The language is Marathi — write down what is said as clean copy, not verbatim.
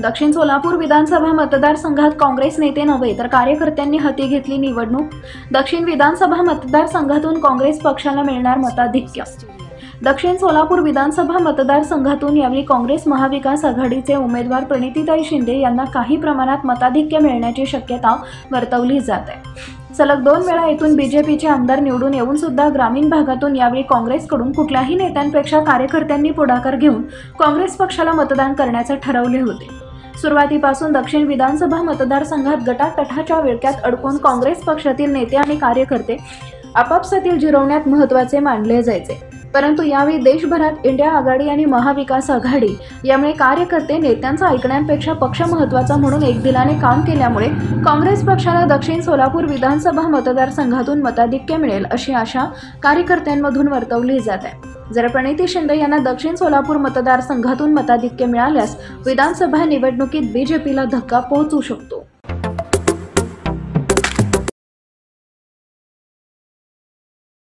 दक्षिण सोलापूर विधानसभा मतदारसंघात काँग्रेस नेते नव्हे तर कार्यकर्त्यांनी हाती घेतली निवडणूक। दक्षिण विधानसभा मतदारसंघातून काँग्रेस पक्षाला मिळणार मताधिक्य। दक्षिण सोलापूर विधानसभा मतदारसंघातून यावेळी काँग्रेस महाविकास आघाडीचे उमेदवार प्रणितीताई शिंदे यांना काही प्रमाणात मताधिक्य मिळण्याची शक्यता वर्तवली जात आहे। सलग 2 वेळा येथून बीजेपीचे आमदार निवडून येऊन सुद्धा ग्रामीण भागातून यावेळी काँग्रेसकडून कुठल्याही नेत्यांपेक्षा कार्यकर्त्यांनी पुढाकार घेऊन काँग्रेस पक्षाला मतदान करण्याचे ठरवले होते। सुरुवातीपासून दक्षिण विधानसभा मतदारसंघात गटातटाच्या विळख्यात अडकून काँग्रेस पक्षातील नेते आणि कार्यकर्ते आपापसातील जिरवण्यात महत्त्वाचे मानले जायचे, परंतु यावेळी देशभरात इंडिया आघाडी आणि महाविकास आघाडी यामुळे कार्यकर्ते नेत्यांचं ऐकण्यापेक्षा पक्ष महत्त्वाचा म्हणून एकदिलाने काम केल्यामुळे काँग्रेस पक्षाला दक्षिण सोलापूर विधानसभा मतदारसंघातून मताधिक्य मिळेल अशी आशा कार्यकर्त्यांमधून वर्तवली जात आहे। जर प्रणिती शिंदे यांना दक्षिण सोलापूर मतदारसंघातून मताधिक्य मिळाल्यास विधानसभा निवडणुकीत बीजेपीला धक्का पोहोचू शकतो।